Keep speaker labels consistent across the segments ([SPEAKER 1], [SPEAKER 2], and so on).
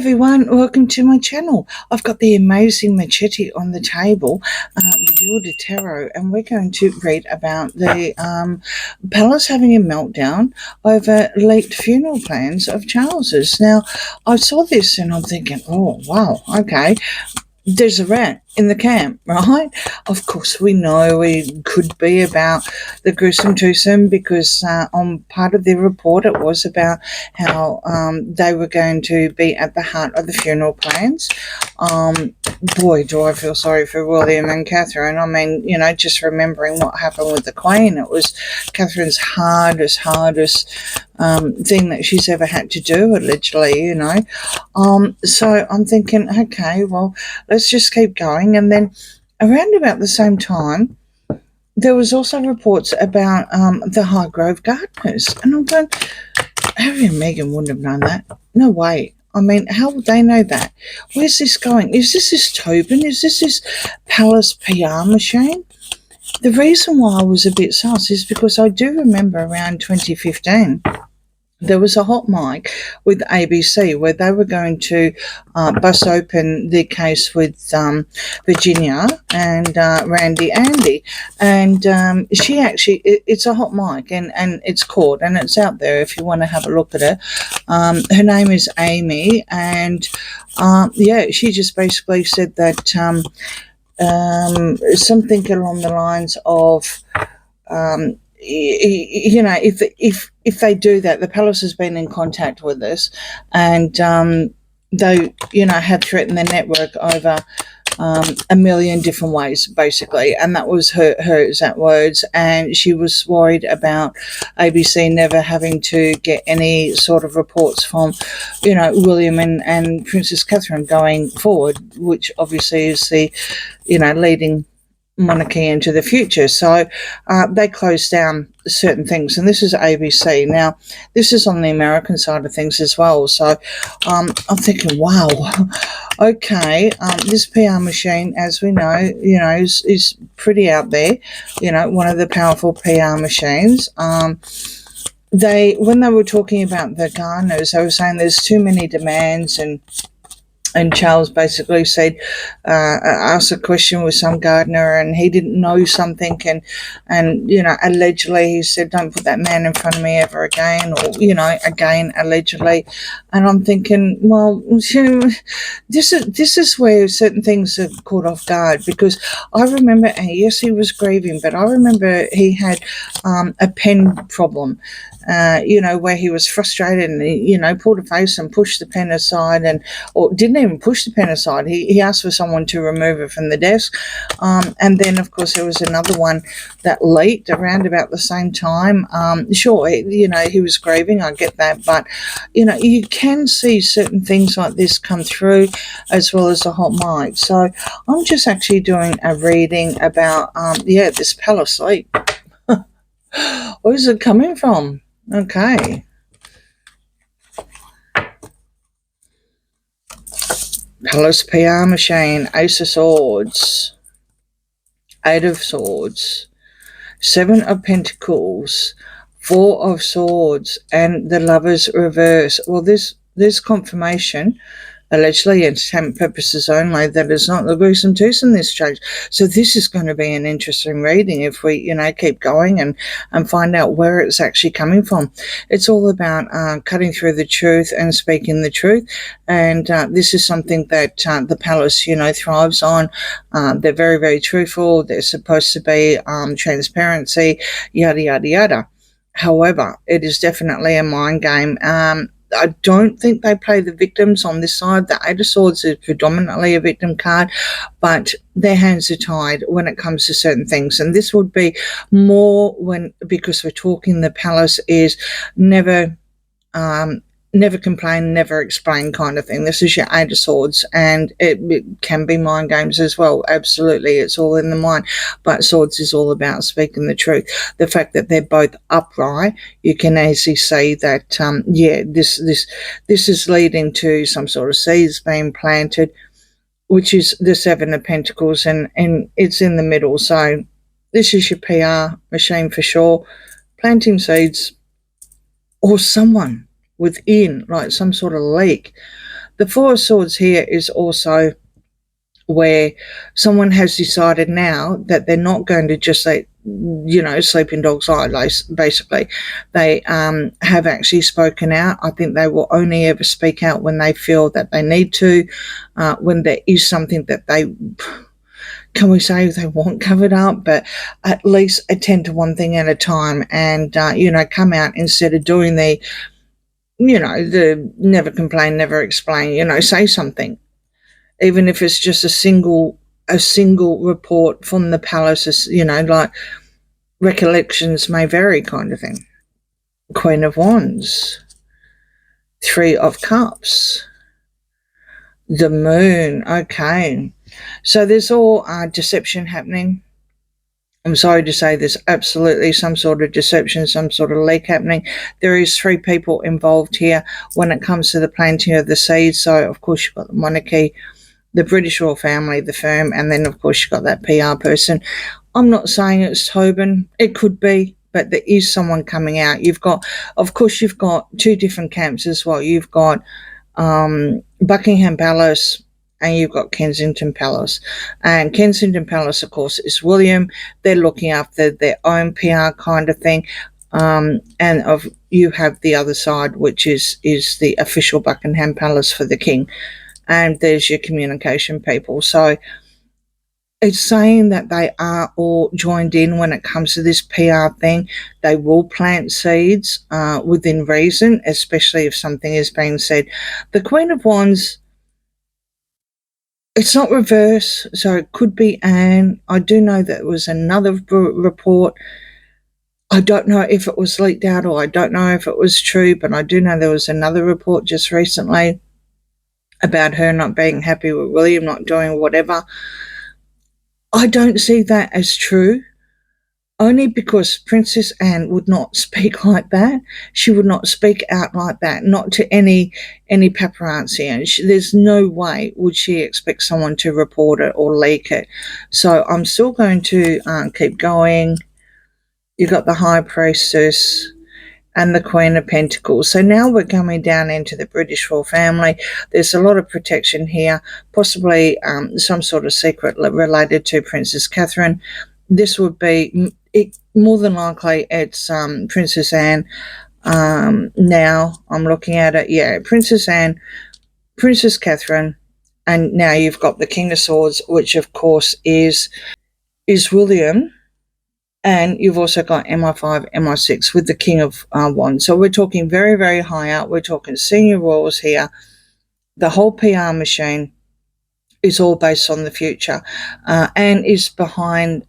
[SPEAKER 1] everyone, welcome to my channel. I've got the amazing machete on the table, the Gilded Tarot, and we're going to read about the palace having a meltdown over leaked funeral plans of Charles's. Now, I saw this and I'm thinking, oh, wow, okay. There's a rat in the camp, right? Of course, we know it could be about the gruesome twosome because on part of their report it was about how they were going to be at the heart of the funeral plans. Boy, do I feel sorry for William and Catherine. I mean, you know, just remembering what happened with the Queen, it was Catherine's hardest thing that she's ever had to do, allegedly, you know. So I'm thinking, okay, well, let's just keep going. And then around about the same time, there was also reports about the Highgrove gardeners. And I'm going, Harry and Meghan wouldn't have known that. No way. I mean, how would they know that? Where's this going? Is this Tobin? Is this palace PR machine? The reason why I was a bit sus is because I do remember around 2015, there was a hot mic with ABC where they were going to bust open the case with Virginia and Randy Andy. And she actually, it's a hot mic and it's caught and it's out there if you want to have a look at it. Her name is Amy, and yeah, she just basically said that something along the lines of, you know, if they do that, the palace has been in contact with us, and they, you know, have threatened the network over a million different ways, basically, and that was her exact words. And she was worried about ABC never having to get any sort of reports from, you know, William and Princess Catherine going forward, which obviously is the, you know, leading monarchy into the future. So they closed down certain things, and this is ABC. Now, this is on the American side of things as well. So I'm thinking, wow, okay, this PR machine, as we know, you know, is pretty out there. You know, one of the powerful PR machines. When they were talking about the gardeners, they were saying there's too many demands, and Charles basically said, asked a question with some gardener and he didn't know something, and you know, allegedly he said, don't put that man in front of me ever again, or, you know, again, allegedly. And I'm thinking, well, this is where certain things are caught off guard, because I remember, and yes, he was grieving, but I remember he had a pen problem. You know, where he was frustrated and he, you know, pulled a face and pushed the pen aside, or didn't even push the pen aside. He asked for someone to remove it from the desk. And then, of course, there was another one that leaked around about the same time. Sure, you know, he was grieving, I get that, but, you know, you can see certain things like this come through, as well as a hot mic. So I'm just actually doing a reading about, yeah, this palace leak. Where's it coming from? Okay. Palace PR machine, Ace of Swords, Eight of Swords, Seven of Pentacles, Four of Swords, and the Lover's reverse. Well, there's confirmation, allegedly, entertainment purposes only, that it's not the gruesome twosome this change. So this is going to be an interesting reading if we, you know, keep going and find out where it's actually coming from. It's all about cutting through the truth and speaking the truth, and this is something that the palace, you know, thrives on. They're very, very truthful. They're supposed to be transparency, yada, yada, yada. However, it is definitely a mind game. I don't think they play the victims on this side. The Eight of Swords is predominantly a victim card, but their hands are tied when it comes to certain things. And this would be more because we're talking, the palace is never complain, never explain kind of thing. This is your Eight of Swords, and it can be mind games as well. Absolutely, it's all in the mind. But Swords is all about speaking the truth. The fact that they're both upright, you can easily see that, yeah, this is leading to some sort of seeds being planted, which is the Seven of Pentacles, and it's in the middle. So this is your PR machine for sure, planting seeds, or someone within, like some sort of leak The Four of Swords here is also where someone has decided now that they're not going to just let, sleeping dogs lie, basically. They have actually spoken out. I think they will only ever speak out when they feel that they need to, when there is something that they, can we say they want covered up, but at least attend to one thing at a time and, come out instead of doing the never complain, never explain, say something. Even if it's just a single report from the palaces, like recollections may vary kind of thing. Queen of Wands, Three of Cups, the Moon. Okay. So there's all deception happening. I'm sorry to say there's absolutely some sort of deception, some sort of leak happening. There is 3 people involved here when it comes to the planting of the seeds. So, of course, you've got the monarchy, the British royal family, the firm, and then, of course, you've got that PR person. I'm not saying it's Tobin. It could be, but there is someone coming out. You've got 2 different camps as well. You've got Buckingham Palace and you've got Kensington Palace. And Kensington Palace, of course, is William. They're looking after their own PR kind of thing. And you have the other side, which is the official Buckingham Palace for the king. And there's your communication people. So it's saying that they are all joined in when it comes to this PR thing. They will plant seeds within reason, especially if something is being said. The Queen of Wands, it's not reverse, so it could be Anne. I do know that there was another report. I don't know if it was leaked out or I don't know if it was true, but I do know there was another report just recently about her not being happy with William, not doing whatever. I don't see that as true, only because Princess Anne would not speak like that. She would not speak out like that, not to any paparazzi. And there's no way would she expect someone to report it or leak it. So I'm still going to keep going. You've got the High Priestess and the Queen of Pentacles. So now we're coming down into the British royal family. There's a lot of protection here, possibly some sort of secret related to Princess Catherine. This would be, more than likely, it's Princess Anne. Now I'm looking at it. Yeah, Princess Anne, Princess Catherine, and now you've got the King of Swords, which of course is William. And you've also got MI5, MI6 with the King of Wands. So we're talking very, very high up. We're talking senior royals here. The whole PR machine is all based on the future, and is behind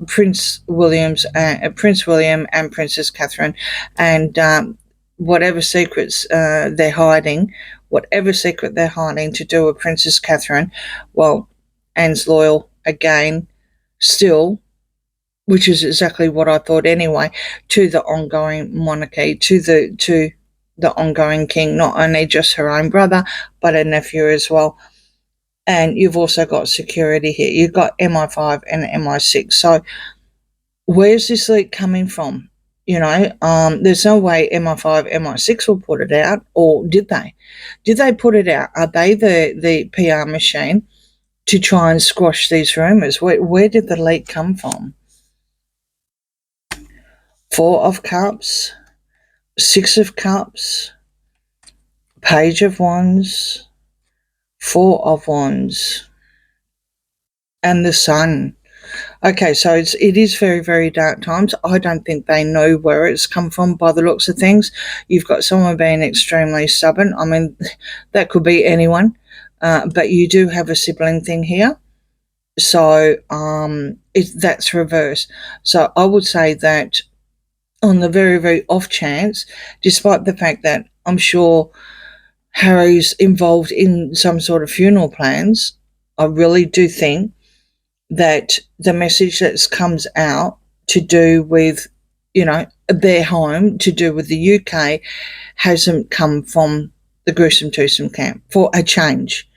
[SPEAKER 1] Prince William and Princess Catherine, and whatever secrets they're hiding, to do with Princess Catherine. Well, Anne's loyal again, still, which is exactly what I thought anyway, to the ongoing monarchy, to the ongoing king, not only just her own brother, but a nephew as well. And you've also got security here. You've got MI5 and MI6. So where's this leak coming from? There's no way MI5, MI6 will put it out, or did they? Did they put it out? Are they the PR machine to try and squash these rumours? Where did the leak come from? 4 of Cups, 6 of Cups, Page of Wands, 4 of Wands, and the Sun. Okay, so it is very, very dark times. I don't think they know where it's come from by the looks of things. You've got someone being extremely stubborn. I mean, that could be anyone, but you do have a sibling thing here. So that's reverse. So I would say that on the very, very off chance, despite the fact that I'm sure Harry's involved in some sort of funeral plans, I really do think that the message that comes out to do with, their home, to do with the UK, hasn't come from the gruesome twosome camp for a change.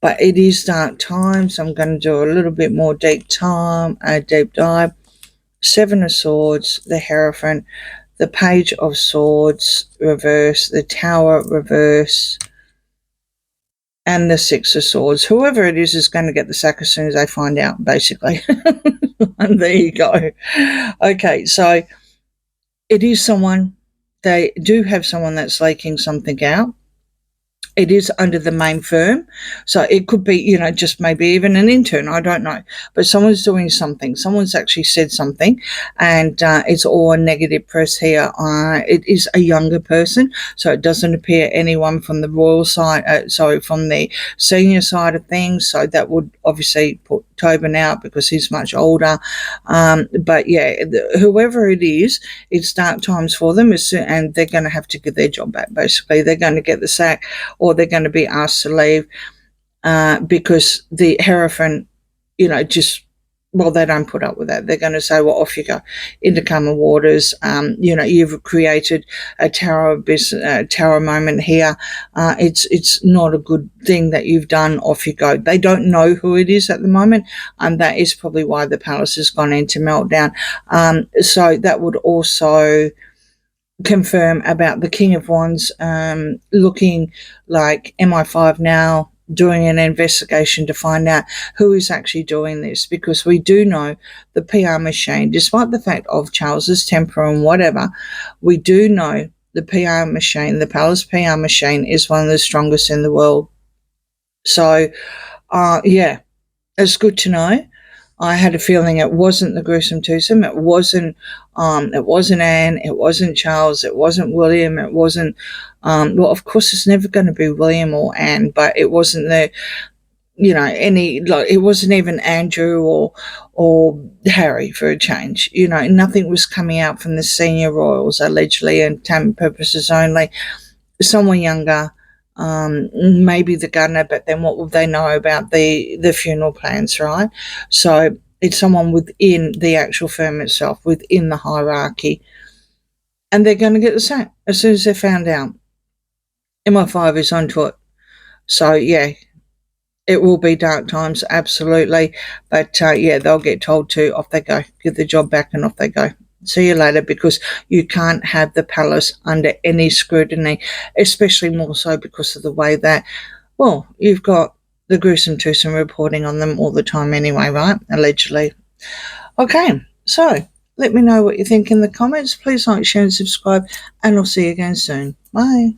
[SPEAKER 1] But it is dark times. I'm going to do a little bit more deep dive. 7 of Swords, the Hierophant, the Page of Swords reverse, the Tower reverse, and the Six of Swords. Whoever it is going to get the sack as soon as they find out, basically. And there you go. Okay, so it is someone, they do have someone that's leaking something out. It is under the main firm. So it could be, just maybe even an intern. I don't know. But someone's doing something. Someone's actually said something, and it's all negative press here. It is a younger person. So it doesn't appear anyone from the royal side, from the senior side of things. So that would obviously put Tobin out because he's much older. But yeah, whoever it is, it's dark times for them, and they're going to have to get their job back, basically. They're going to get the sack, or they're going to be asked to leave because the Hierophant, they don't put up with that. They're going to say, well, off you go into calmer waters. You've created a tarot moment here. It's not a good thing that you've done. Off you go. They don't know who it is at the moment, and that is probably why the palace has gone into meltdown. So that would also confirm about the King of Wands looking like MI5 now, doing an investigation to find out who is actually doing this, because we do know the PR machine, despite the fact of Charles's temper and whatever, we do know the PR machine, the palace PR machine, is one of the strongest in the world. So, it's good to know. I had a feeling it wasn't the gruesome twosome. It wasn't Anne. It wasn't Charles. It wasn't William. It wasn't. Of course, it's never going to be William or Anne, but it wasn't it wasn't even Andrew or Harry for a change. Nothing was coming out from the senior royals, allegedly, and time purposes only. Someone younger. Maybe the gardener, but then what would they know about the funeral plans, right? So it's someone within the actual firm itself, within the hierarchy, and they're going to get the sack as soon as they're found out. MI5 is onto it. So yeah, it will be dark times, absolutely, but they'll get told to, off they go, give the job back, and off they go. See you later, because you can't have the palace under any scrutiny, especially more so because of the way that, you've got the gruesome twosome reporting on them all the time anyway, right? Allegedly. Okay, so let me know what you think in the comments. Please like, share and subscribe, and I'll see you again soon. Bye.